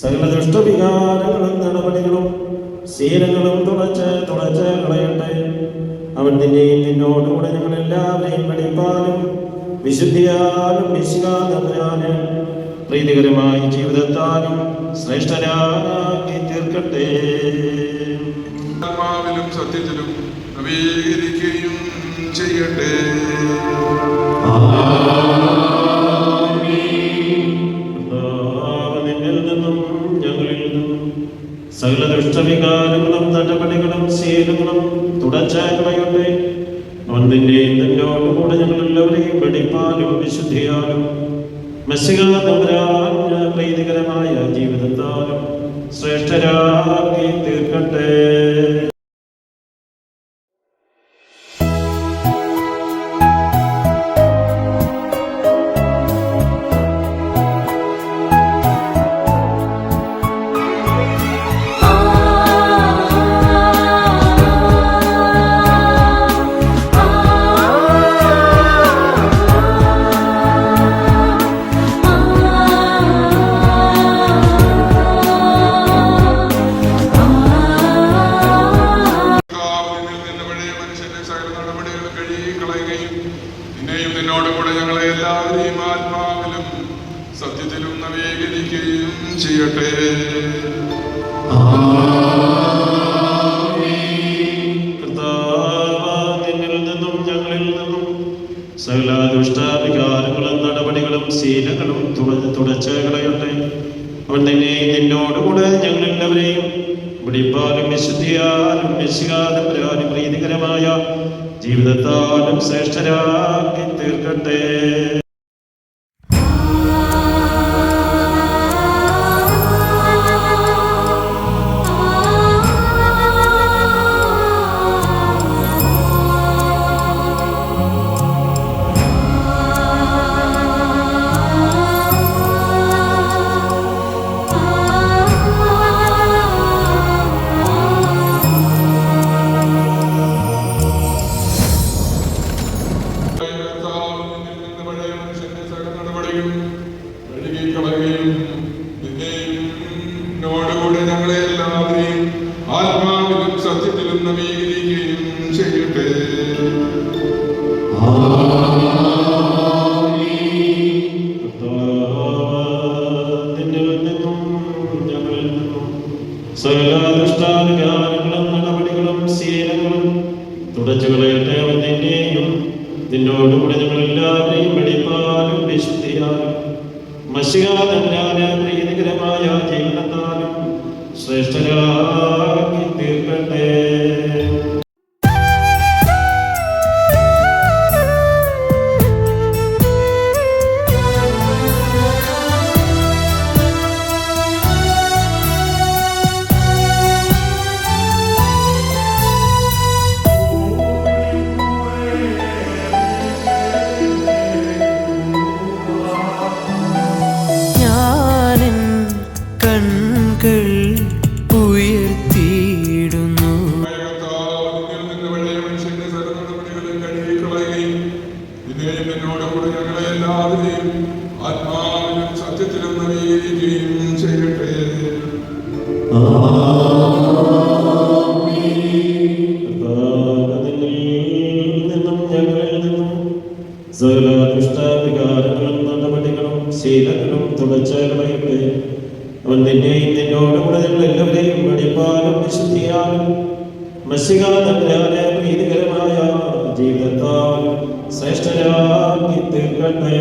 സകല ദുഷ്ടവികാരങ്ങളും നടപടികളും ശീലങ്ങളും തുടച്ച് കളയട്ടെ. അവൻ നിന്നോടുകൂടെ ഞങ്ങളെല്ലാവരെയും പഠിപ്പാനും വിശുദ്ധിയാലും വിശ്വാസത്താലും പ്രീതികരമായ ജീവിതത്താലും ശ്രേഷ്ഠരാക്കി തീർക്കട്ടെ. ആത്മാവിലും സത്യത്തിലും നവീകരിക്കുകയും ചെയ്യട്ടെ. സകല ദുഷ്ടവികാരങ്ങളും നടപടികളും ശീലങ്ങളും തുടച്ച് കളയട്ടെ. അവൻ നിന്നോടുകൂടെ ഞങ്ങളെല്ലാവരെയും വെടിപ്പാലും വിശുദ്ധിയാലും മസികാതമ്പുരാന് പ്രീതികരമായ ജീവിതത്താലും ശ്രേഷ്ഠരാക്കി തീർക്കട്ടെ. നിന്നോടുകൂടെ ഞങ്ങളെ എല്ലാവരെയും ആത്മാവിലും സത്യത്തിലും നവീകരിക്കുകയും ചെയ്യട്ടെ. നിന്നിൽ നിന്നും ഞങ്ങളിൽ നിന്നും സകല ദുഷ്ടവികാരങ്ങളും നടപടികളും ശീലങ്ങളും തുടച്ച് കളയട്ടെ. അവൻ നിന്നോടുകൂടെ ഞങ്ങളെല്ലാവരെയും പിടിപ്പാലും വിശുദ്ധിയാലും വിശ്വാസപരാലും പ്രീതികരമായ ജീവിതത്താലും ശ്രേഷ്ഠരാക്കി തീർക്കട്ടെ. നിന്നോടുകൂടെ ഞങ്ങളെ എല്ലാവരെയും ആത്മാവിലും സത്യത്തിലും നവീകരിക്കുകയും ചെയ്യട്ടെ. സകല ദുഷ്ടാവികാരങ്ങളും നടപടികളും ശീലങ്ങളും തുടച്ചു കളയട്ടെ. അവൻ നിന്നോടുകൂടെ ഞങ്ങളെല്ലാവരെയും വെടിപ്പാലും വിശുദ്ധിയാലും മഷികാതമ്പുരാന് പ്രീതികരമായ ജീവിതത്താലും ശ്രേഷ്ഠരാക്കി തീർക്കട്ടെ. കൺകൾ ഉയർത്തി വിശുദ്ധിയാലും മസികാതമ്പുരാനെ പ്രീതികരമായ ജീവിതത്താൽ ശ്രേഷ്ഠരാക്കി തീർക്കട്ടെ.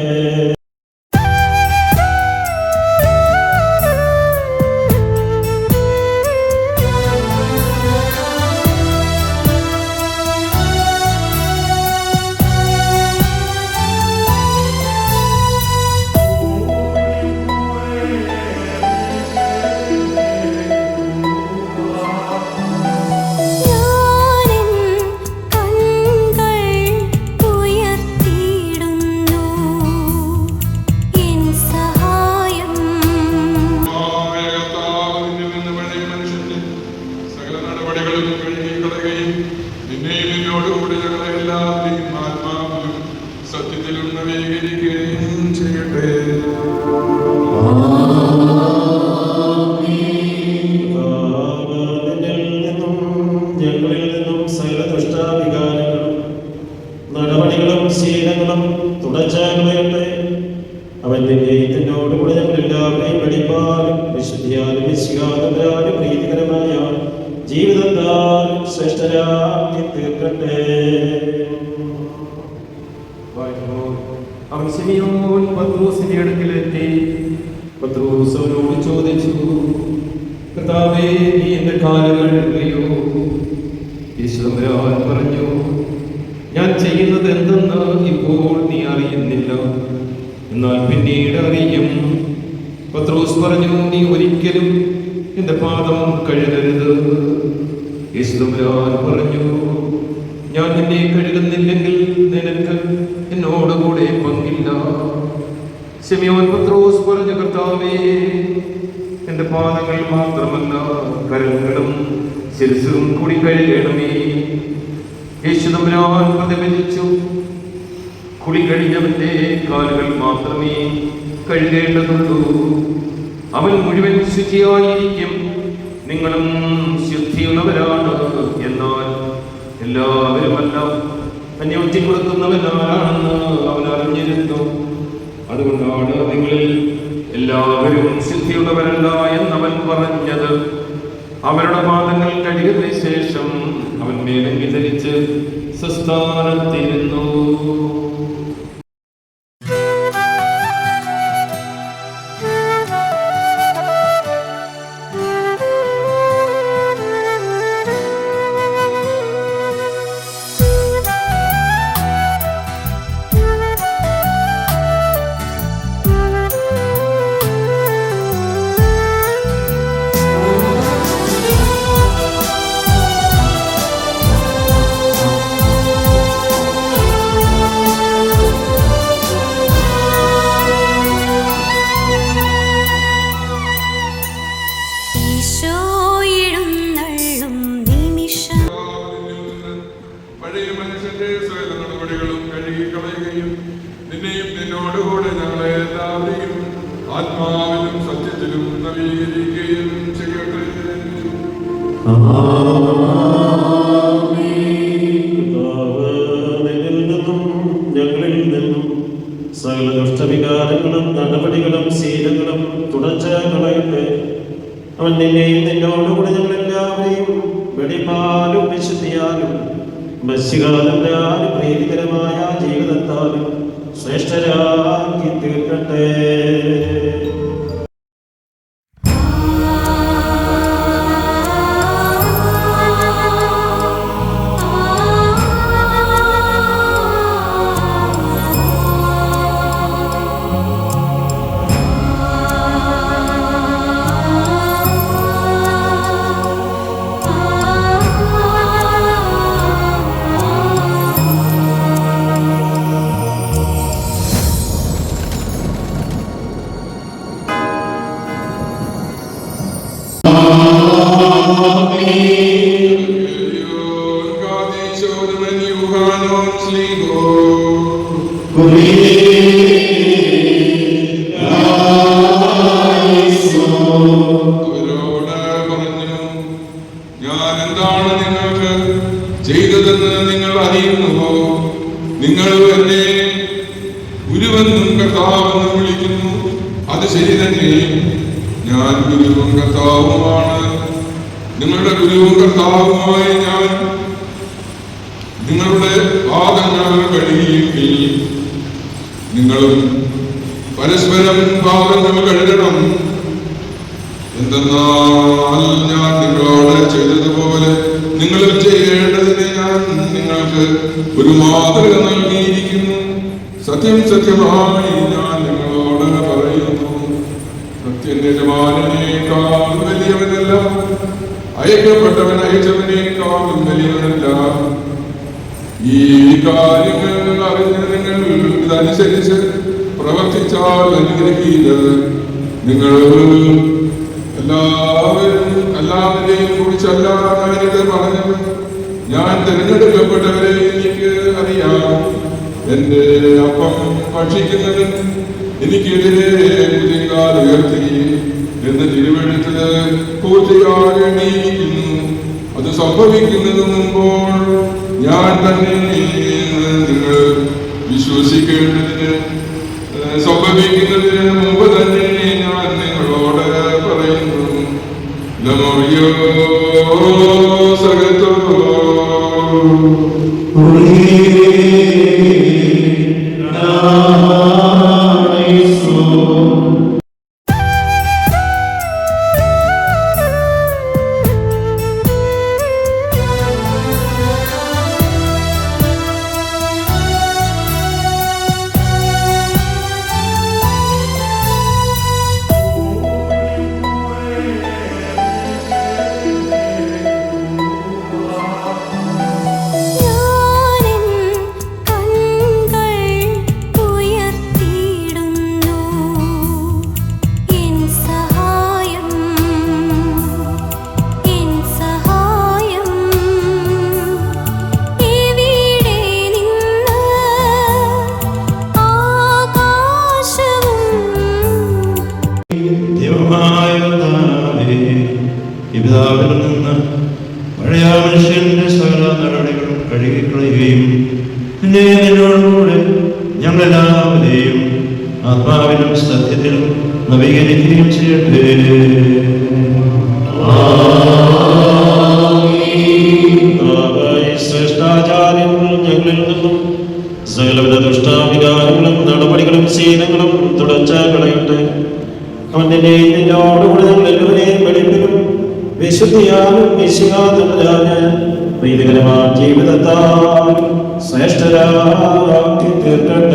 നടപടികളും ശീലങ്ങളും തുടച്ചകളയട്ടെ. അവൻ നിന്നോടുകൂടെ ഞങ്ങളെല്ലാവരെയും വെടിപ്പാലും വിശുദ്ധിയാലും വിശ്വാസത്താലും പ്രീതികരമായ ജീവിതത്താലും ശ്രേഷ്ഠരാക്കി തീർക്കട്ടെ. അവൻ ശിമിയോൻ പത്രോസിന്റെ അടുക്കലെത്തി. പത്രോസ് അവനോട് ചോദിച്ചു, കർത്താവേ, നീ എന്റെ കാലുകൾ കഴുകിയോ? യേശുദമ്പുരാൻ പറഞ്ഞു, ഞാൻ ചെയ്യുന്നത് എന്തെന്ന് ഇപ്പോൾ നീ അറിയുന്നില്ല, എന്നാൽ പിന്നീട് അറിയും. പത്രോസ് പറഞ്ഞു, നീ ഒരിക്കലും എന്റെ പാദം കഴുകരുത്. യേശുദമ്പുരാൻ പറഞ്ഞു, ഞാൻ നിന്നെ കഴുകുന്നില്ലെങ്കിൽ നിനക്ക് എന്നോടുകൂടെ പങ്കില്ല. ശിമിയോൻ പത്രോസ് പറഞ്ഞു, കർത്താവേ, എന്റെ പാദങ്ങൾ മാത്രമല്ല കരങ്ങളും ശിരസും കൂടി കഴുകണമേ. യേശുദമ്പുരാൻ പ്രതിവചിച്ചു, കുളി കഴിഞ്ഞവന്റെ കാലുകൾ മാത്രമേ കഴുകേണ്ടതുള്ളൂ. അവൻ മുഴുവൻ ശുചിയായിരിക്കും. നിങ്ങളും ശുദ്ധിയുള്ളവരാണ്. എന്നാൽ എല്ലാവരുമല്ല, തന്നെ ഒറ്റിക്കൊടുക്കുന്നവനാണെന്ന് അവൻ അറിഞ്ഞിരുന്നു. അതുകൊണ്ടാണ് നിങ്ങളിൽ എല്ലാവരും ശുദ്ധിയുള്ളവരല്ല എന്നവൻ പറഞ്ഞത്. അവരുടെ പാദങ്ങൾ കഴുകിയതിനു ശേഷം അവൻ മേലങ്കി ധരിച്ച് സ്വസ്ഥാനത്തിരുന്നു. ആത്മാവിലും സത്യത്തിലും നവീകരിക്കുകയും ചെയ്യട്ടെ. ഞങ്ങളിൽ നിന്നും സകല ദുഷ്ടവികാരങ്ങളും നടപടികളും ശീലങ്ങളും തുടച്ച് കളയട്ടെ. അവൻ നിന്നെയും നിന്നോടുകൂടെ ഞങ്ങളെല്ലാവരെയും വെടിപ്പാലും വിശുദ്ധിയാലും മത്സ്യകാലത്താലും പ്രീതികരമായ ജീവിതത്താലും ശ്രേഷ്ഠരാക്കി തീർക്കട്ടെ. അവരോട് പറഞ്ഞു, ഞാൻ എന്താണ് നിങ്ങൾക്ക് ചെയ്തതെന്ന് നിങ്ങൾ അറിയുന്നുവോ? നിങ്ങൾ എന്നെ ഗുരുവെന്നും കർത്താവെന്നും വിളിക്കുന്നു. അത് ശരി തന്നെ, ഞാൻ ഗുരുവും കർത്താവുമാണ്. നിങ്ങളുടെ ഗുരുവും കർത്താവുമായ ഞാൻ നിങ്ങളുടെ പാദങ്ങൾ കഴുകിയെങ്കിൽ നിങ്ങളും പരസ്പരം പാദങ്ങൾ കഴുകണം. എന്തെന്നാൽ ഞാൻ നിങ്ങളോട് ചെയ്തതുപോലെ നിങ്ങളും ചെയ്യേണ്ടതിന് ഞാൻ നിങ്ങൾക്ക് ഒരു മാതൃക നൽകിയിരിക്കുന്നു. സത്യം സത്യമായി ഞാൻ നിങ്ങളോട് പറയുന്നു, സത്യന്യജമാനേക്കാൾ വലിയവനല്ല, അയക്കപ്പെട്ടവൻ അയച്ചവനേക്കാളും വലിയവനല്ല. ഈ കാര്യങ്ങൾ അറിഞ്ഞ് നിങ്ങൾ ഇതനുസരിച്ച് പ്രവർത്തിച്ചാൽ അനുഗ്രഹീതർ. നിങ്ങൾ എല്ലാവരെയും കുറിച്ചല്ല ഞാനിത് പറഞ്ഞത്. ഞാൻ തിരഞ്ഞെടുക്കപ്പെട്ടവരെ എനിക്ക് അറിയാം. എന്റെ അപ്പം ഭക്ഷിക്കുന്നവൻ എനിക്കെതിരെ കുതികാൽ ഉയർത്തി എന്ന് തിരുവെഴുത്ത് പൂർത്തിയാകേണ്ടിയിരിക്കുന്നു. അത് സംഭവിക്കുന്നതിന് മുമ്പോൾ ഞാൻ തന്നെ നിങ്ങൾ വിശ്വസിക്കേണ്ടതിന് സംഭവിക്കുന്നതിന് മുമ്പ് തന്നെ ഞാൻ നിങ്ങളോട് പറയുന്നു. നമോയോ സകത്തോ പിതാവിൽ നിന്ന് പഴയ മനുഷ്യന്റെ സകല നടപടികളും കഴുകിക്കളയുകയും പിന്നെ നിന്നോടുകൂടെ ഞങ്ങളെല്ലാവരെയും ആത്മാവിലും സത്യത്തിലും നവീകരിക്കുകയും ചെയ്യട്ടെ. ശ്രേഷ്ഠാചാര്യങ്ങൾ ഞങ്ങളിൽ നിന്നും സകലവിധ ദുഷ്ടാവികാരങ്ങളും നടപടികളും ശീലങ്ങളും തുടച്ച കളയട്ടെ. അവൻ നിന്നോടുകൂടെ ഞങ്ങൾ എല്ലാവരെയും വെളിപ്പിലും വിശുദ്ധിയാലും വിശയാതരായ വൈദികരമായ ജീവിതത്താൽ ശ്രേഷ്ഠരാക്കി തീർക്കട്ടെ.